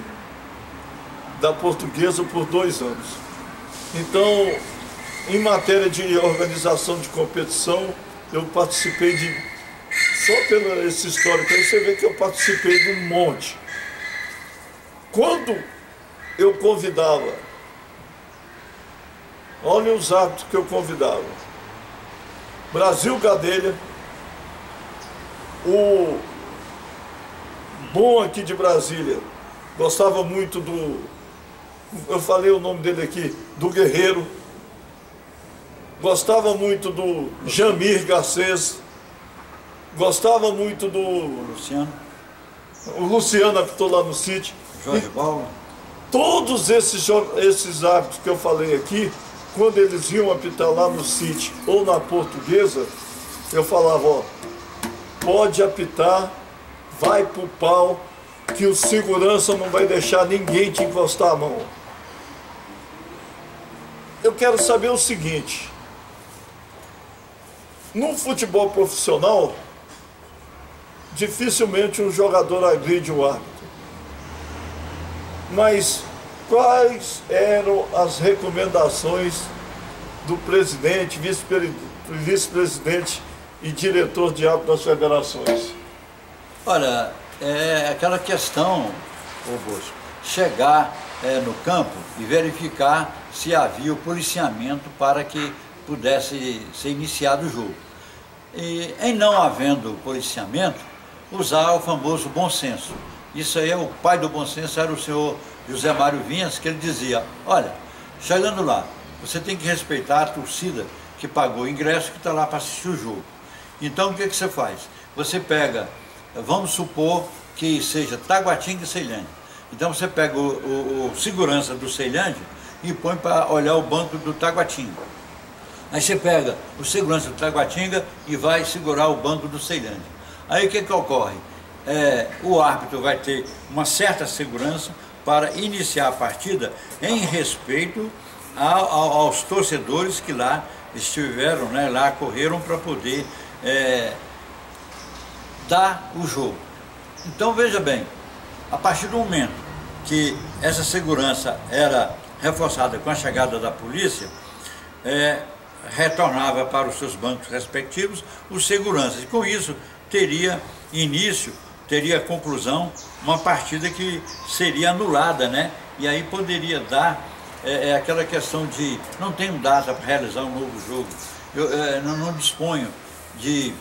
da Portuguesa por 2 anos. Então, em matéria de organização de competição, eu participei de... Só pelo esse histórico aí, você vê que eu participei de um monte. Quando eu convidava, olha os atos que eu convidava: Brasil Gadelha, o bom aqui de Brasília, gostava muito do, eu falei o nome dele aqui, do Guerreiro, gostava muito do Jamir Garcês, gostava muito do Luciano. O Luciano apitou lá no sítio. Jorge Paulo. Todos esses árbitros que eu falei aqui, quando eles iam apitar lá no sítio ou na Portuguesa, eu falava: ó, pode apitar, vai pro pau, que o segurança não vai deixar ninguém te encostar a mão. Eu quero saber o seguinte: no futebol profissional, dificilmente um jogador agride o árbitro. Mas quais eram as recomendações do presidente, vice-presidente e diretor de árbitro das federações? Olha, é aquela questão, ô Bosco, chegar no campo e verificar se havia o policiamento para que pudesse ser iniciado o jogo. E em não havendo policiamento, usar o famoso bom senso. Isso aí, o pai do bom senso era o senhor José Mário Vinhas, que ele dizia: olha, chegando lá, você tem que respeitar a torcida que pagou o ingresso, que está lá para assistir o jogo. Então o que você faz? Você pega, vamos supor que seja Taguatinga e Ceilândia. Então você pega o segurança do Ceilândia e põe para olhar o banco do Taguatinga. Aí você pega o segurança do Taguatinga e vai segurar o banco do Ceilândia. Aí o que ocorre? O árbitro vai ter uma certa segurança para iniciar a partida em respeito aos torcedores que lá estiveram, né, lá correram para poder dar o jogo. Então veja bem, a partir do momento que essa segurança era reforçada com a chegada da polícia, retornava para os seus bancos respectivos os seguranças, e com isso teria início, teria conclusão, uma partida que seria anulada, né? E aí poderia dar aquela questão de não tenho data para realizar um novo jogo, eu não disponho de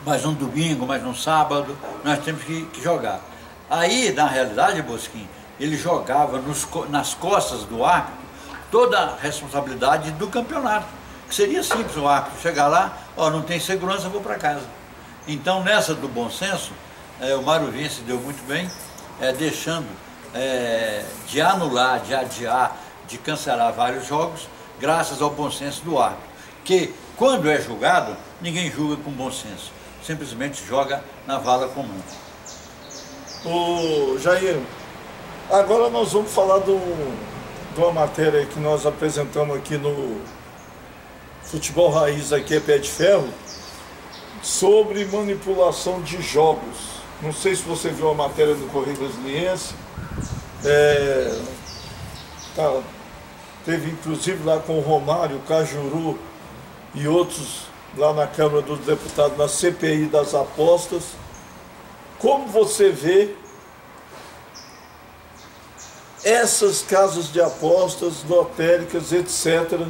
mais um domingo, mais um sábado, nós temos que jogar. Aí, na realidade, Bosquinho, ele jogava nas costas do árbitro toda a responsabilidade do campeonato, que seria simples o árbitro chegar lá: ó, não tem segurança, eu vou para casa. Então, nessa do bom senso, o Mário Vinhas se deu muito bem, deixando de anular, de adiar, de cancelar vários jogos, graças ao bom senso do árbitro, que quando é julgado, ninguém julga com bom senso, simplesmente joga na vala comum. Ô Jair, agora nós vamos falar de uma matéria que nós apresentamos aqui no Futebol Raiz, aqui Pé de Ferro, sobre manipulação de jogos. Não sei se você viu a matéria do Correio Brasiliense. Teve inclusive lá com o Romário, o Cajuru e outros lá na Câmara dos Deputados, na CPI das apostas. Como você vê essas casas de apostas, lotéricas, etc.,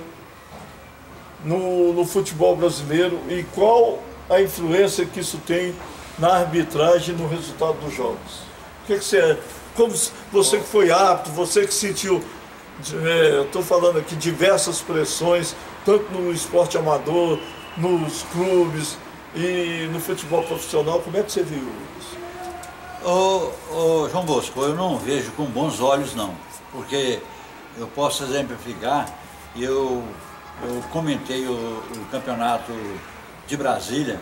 no futebol brasileiro, e qual a influência que isso tem na arbitragem e no resultado dos jogos? O que você, como você que foi árbitro, você que sentiu eu estou falando aqui diversas pressões, tanto no esporte amador, nos clubes e no futebol profissional. Como é que você viu isso? Ô, João Bosco, eu não vejo com bons olhos não, porque eu posso exemplificar, eu comentei o campeonato de Brasília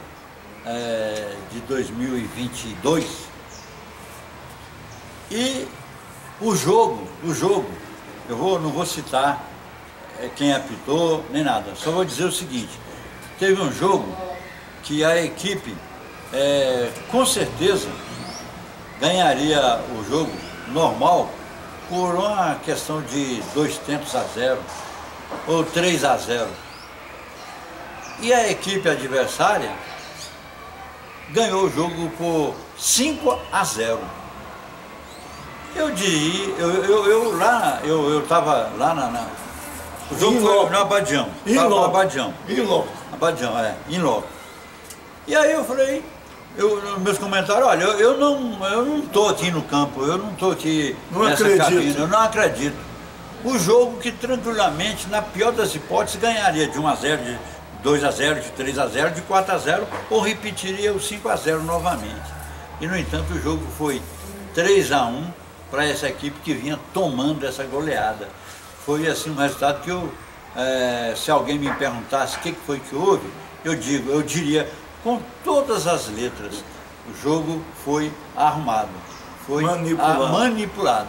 de 2022 e o jogo, não vou citar quem apitou nem nada, só vou dizer o seguinte: teve um jogo que a equipe com certeza ganharia o jogo normal por uma questão de 2-0 ou 3-0. E a equipe adversária ganhou o jogo por 5-0. Eu diria, eu estava lá o jogo foi no Abadião. Em loco. E aí eu falei, nos meus comentários, olha, eu não estou aqui no campo, eu não estou aqui nessa cabine, eu não acredito. O jogo que tranquilamente, na pior das hipóteses, ganharia de 1-0, de 2-0, de 3-0, de 4-0, ou repetiria o 5-0 novamente. E no entanto o jogo foi 3-1 para essa equipe que vinha tomando essa goleada. Foi assim um resultado que se alguém me perguntasse o que foi que houve, eu diria com todas as letras, o jogo foi arrumado, foi manipulado.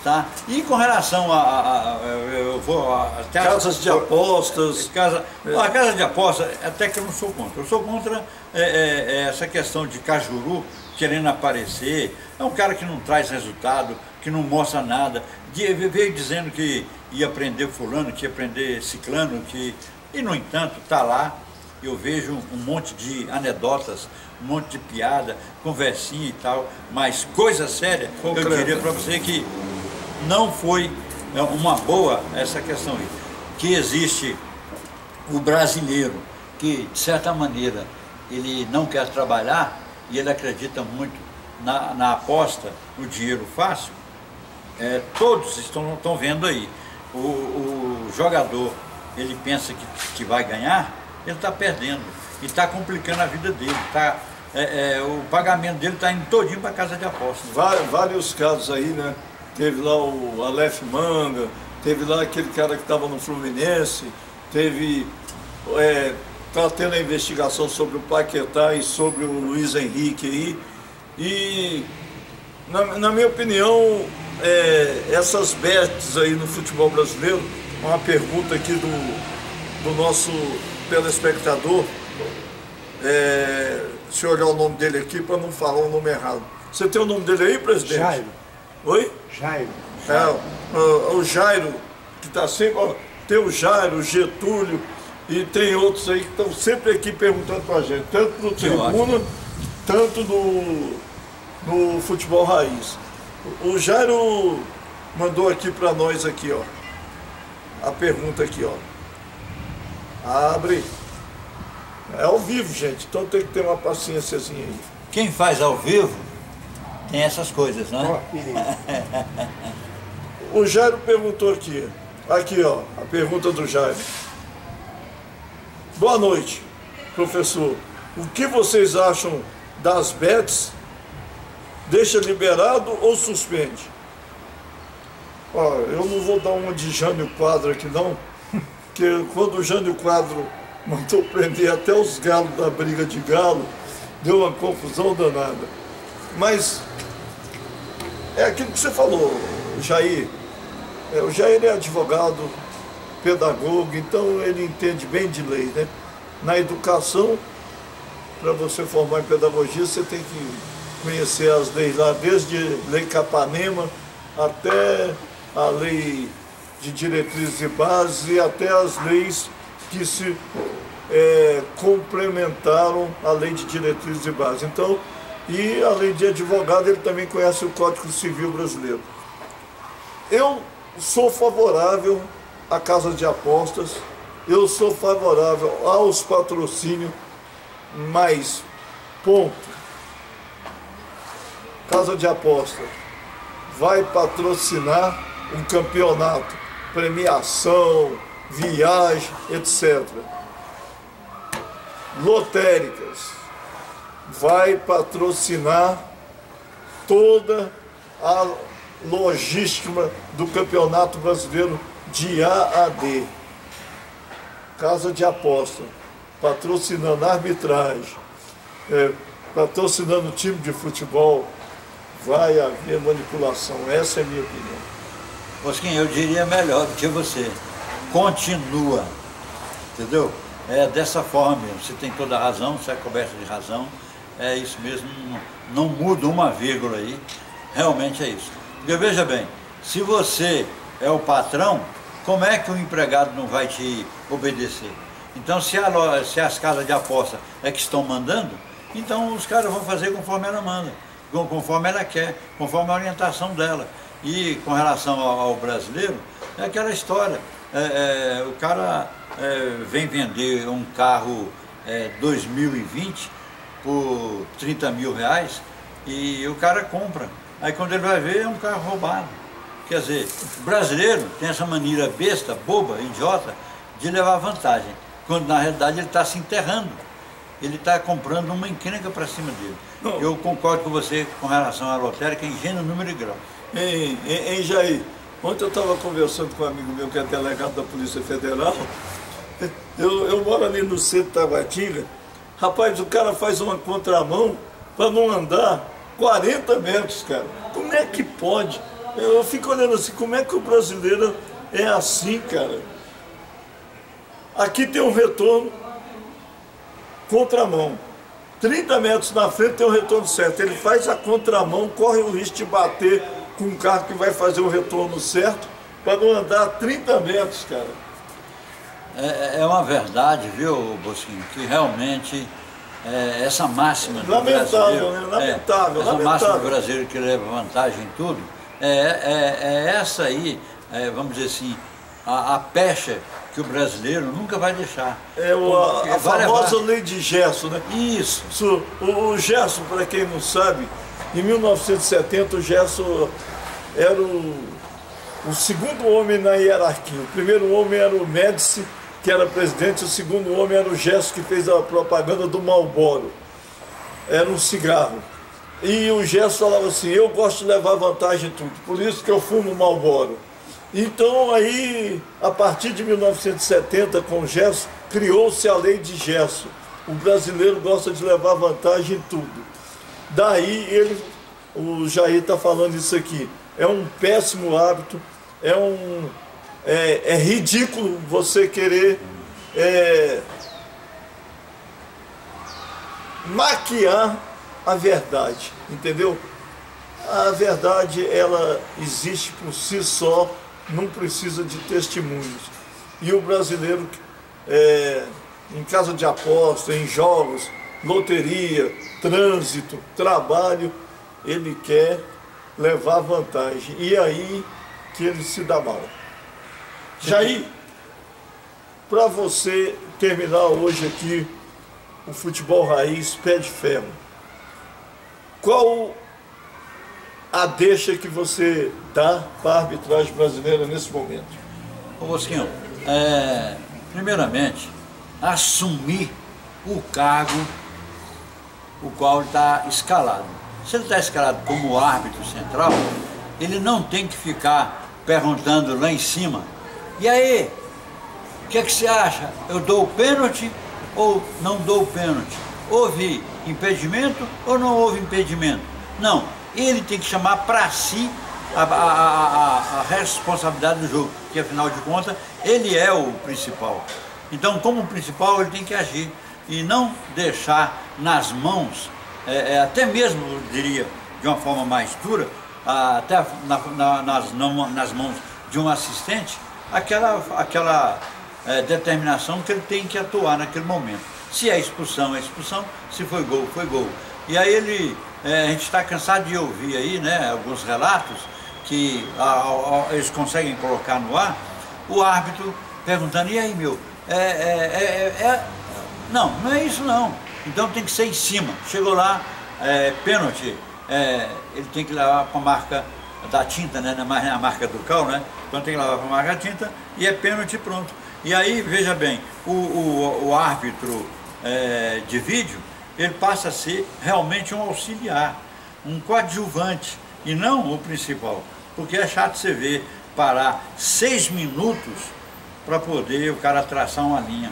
Tá? E com relação até casas de apostas. A casa de apostas, até que eu não sou contra. Eu sou contra essa questão de Cajuru querendo aparecer. É um cara que não traz resultado, que não mostra nada. Veio dizendo que ia prender fulano, que ia prender ciclano, e no entanto está lá. Eu vejo um monte de anedotas, um monte de piada, conversinha e tal, mas coisa séria, concreto. Eu diria para você que não foi uma boa essa questão aí. Que existe o brasileiro que, de certa maneira, ele não quer trabalhar e ele acredita muito na aposta, no dinheiro fácil. Todos estão vendo aí. O jogador, ele pensa que vai ganhar, ele está perdendo e está complicando a vida dele. O pagamento dele está indo todinho para a casa de apostas. Vários casos aí, né? Teve lá o Aleph Manga, teve lá aquele cara que estava no Fluminense, está tendo a investigação sobre o Paquetá e sobre o Luiz Henrique aí. E, na minha opinião, essas bets aí no futebol brasileiro, uma pergunta aqui do nosso telespectador, se olhar o nome dele aqui para não falar o nome errado. Você tem o nome dele aí, presidente? Jairo. Oi? Jairo. O Jairo, que está sempre... Tem o Jairo, o Getúlio, e tem outros aí que estão sempre aqui perguntando para a gente, tanto no Tribuna, tanto no Futebol Raiz. O Jairo mandou aqui para nós aqui, ó, a pergunta aqui, ó. Abre. É ao vivo, gente, então tem que ter uma paciênciazinha aí. Quem faz ao vivo tem essas coisas, né? O Jairo perguntou aqui, ó, a pergunta do Jairo. Boa noite, professor. O que vocês acham das bets? Deixa liberado ou suspende? Ó, eu não vou dar uma de Jânio Quadro aqui não, porque quando o Jânio Quadro mandou prender até os galos da briga de galo, deu uma confusão danada. Mas é aquilo que você falou, Jair. O Jair é advogado, pedagogo, então ele entende bem de lei, né? Na educação, para você formar em pedagogia, você tem que conhecer as leis lá, desde lei Capanema até a lei de diretrizes e bases e até as leis que se complementaram à lei de diretrizes e bases. Então, e além de advogado, ele também conhece o Código Civil brasileiro. Eu sou favorável à casa de apostas, eu sou favorável aos patrocínios, mas ponto. Casa de aposta vai patrocinar um campeonato premiação, viagem, etc. Lotéricas vai patrocinar toda a logística do Campeonato Brasileiro de A a D. Casa de aposta, patrocinando a arbitragem, patrocinando o time de futebol, vai haver manipulação. Essa é a minha opinião. Bosquinho, eu diria melhor do que você. Continua, entendeu? É dessa forma mesmo. Você tem toda a razão, você é coberto de razão. É isso mesmo, não muda uma vírgula aí. Realmente é isso. Porque veja bem, se você é o patrão, como é que o empregado não vai te obedecer? Então, se as casas de aposta é que estão mandando, então os caras vão fazer conforme ela manda, conforme ela quer, conforme a orientação dela. E com relação ao brasileiro, é aquela história. O cara vem vender um carro 2020 por 30 mil reais e o cara compra. Aí quando ele vai ver, é um carro roubado. Quer dizer, o brasileiro tem essa maneira besta, boba, idiota, de levar vantagem, quando na realidade ele está se enterrando. Ele está comprando uma encrenca para cima dele. Não. Eu concordo com você com relação à lotérica em gênero, número e grau. Em Jair, ontem eu estava conversando com um amigo meu que é delegado da Polícia Federal. Eu moro ali no centro de Taguatinga. Rapaz, o cara faz uma contramão para não andar 40 metros, cara. Como é que pode? Eu fico olhando assim, como é que o brasileiro é assim, cara? Aqui tem um retorno contramão. 30 metros na frente tem um retorno certo. Ele faz a contramão, corre o risco de bater com um carro que vai fazer o retorno certo para não andar 30 metros, cara. É uma verdade, viu, Bosquinho, que realmente essa máxima do brasileiro... Né? Lamentável, essa máxima do brasileiro que leva vantagem em tudo, essa aí, vamos dizer assim, a pecha que o brasileiro nunca vai deixar. A famosa lei de Gerson, né? Isso. O Gerson, para quem não sabe, em 1970 o Gerson era o segundo homem na hierarquia. O primeiro homem era o Médici, que era presidente, o segundo homem era o Gerson, que fez a propaganda do Marlboro. Era um cigarro. E o Gerson falava assim, eu gosto de levar vantagem em tudo, por isso que eu fumo Marlboro. Então aí, a partir de 1970, com o Gerson, criou-se a lei de Gerson. O brasileiro gosta de levar vantagem em tudo. Daí o Jair está falando isso aqui. É um péssimo hábito, é ridículo você querer maquiar a verdade, entendeu? A verdade, ela existe por si só, não precisa de testemunhos. E o brasileiro, em casa de aposta, em jogos, loteria, trânsito, trabalho, ele quer levar vantagem. E aí que ele se dá mal. Jair, para você terminar hoje aqui o futebol raiz pé de ferro, qual a deixa que você dá para a arbitragem brasileira nesse momento? Ô Bosquinho, primeiramente, assumir o cargo o qual ele está escalado. Se ele está escalado como árbitro central, ele não tem que ficar perguntando lá em cima, e aí, o que você acha? Eu dou o pênalti ou não dou o pênalti? Houve impedimento ou não houve impedimento? Não, ele tem que chamar para si a responsabilidade do jogo, que afinal de contas, ele é o principal. Então, como principal, ele tem que agir e não deixar nas mãos, até mesmo, eu diria, de uma forma mais dura, até nas mãos de um assistente, aquela determinação que ele tem que atuar naquele momento. Se é expulsão, é expulsão, se foi gol, foi gol. E aí a gente está cansado de ouvir aí, né, alguns relatos que eles conseguem colocar no ar, o árbitro perguntando, e aí meu, não é isso não. Então tem que ser em cima. Chegou lá, pênalti, ele tem que levar para a marca da tinta, né? Na marca do cal, né? Então tem que lavar para a marca da tinta e é pênalti pronto. E aí, veja bem, o árbitro de vídeo, ele passa a ser realmente um auxiliar, um coadjuvante, e não o principal. Porque é chato você ver parar 6 minutos para poder o cara traçar uma linha.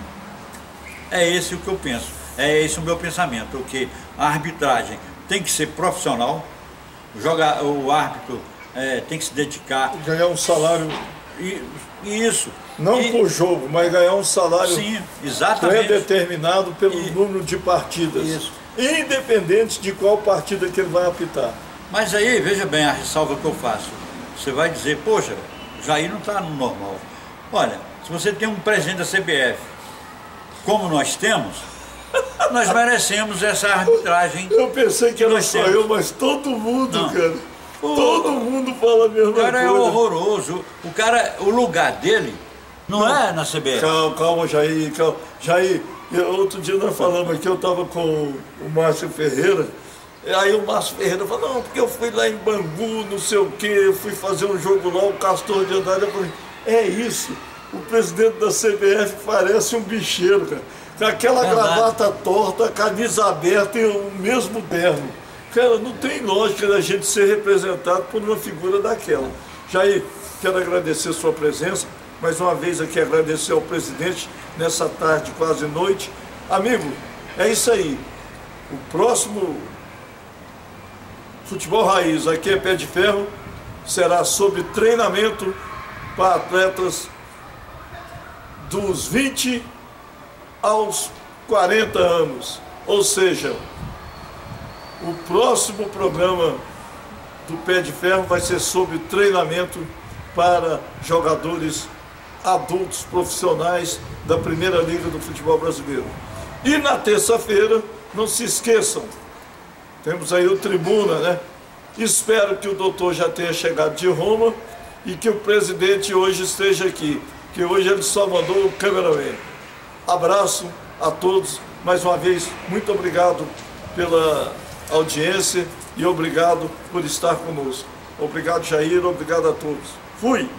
É esse o que eu penso, é esse o meu pensamento, porque a arbitragem tem que ser profissional, o árbitro tem que se dedicar. Ganhar um salário. Isso. Não por jogo, mas ganhar um salário. Sim, exatamente. Predeterminado pelo número de partidas. Isso. Independente de qual partida que ele vai apitar. Mas aí, veja bem a ressalva que eu faço. Você vai dizer, poxa, Jair não está no normal. Olha, se você tem um presidente da CBF, como nós temos, nós merecemos essa arbitragem. Eu pensei que era só eu, mas todo mundo, cara. Todo mundo fala a mesma coisa. O cara é horroroso. O lugar dele não é na CBF. Calma, Jair. Calma. Jair, outro dia nós falamos aqui, eu estava com o Márcio Ferreira. E aí o Márcio Ferreira falou, não, porque eu fui lá em Bangu, não sei o quê, fui fazer um jogo lá, o Castor de Andrade. Eu falei, é isso. O presidente da CBF parece um bicheiro, cara. Com aquela gravata torta, a camisa aberta e o mesmo terno. Cara, não tem lógica da gente ser representado por uma figura daquela. Jair, quero agradecer a sua presença. Mais uma vez aqui agradecer ao presidente nessa tarde, quase noite. Amigo, é isso aí. O próximo Futebol Raiz, aqui é Pé de Ferro, será sobre treinamento para atletas dos 20 aos 40 anos. Ou seja, o próximo programa do Pé de Ferro vai ser sobre treinamento para jogadores adultos profissionais da Primeira Liga do Futebol Brasileiro. E na terça-feira, não se esqueçam, temos aí o Tribuna, né? Espero que o doutor já tenha chegado de Roma e que o presidente hoje esteja aqui, que hoje ele só mandou o cameraman. Abraço a todos, mais uma vez, muito obrigado pela audiência e obrigado por estar conosco. Obrigado, Jair, obrigado a todos. Fui!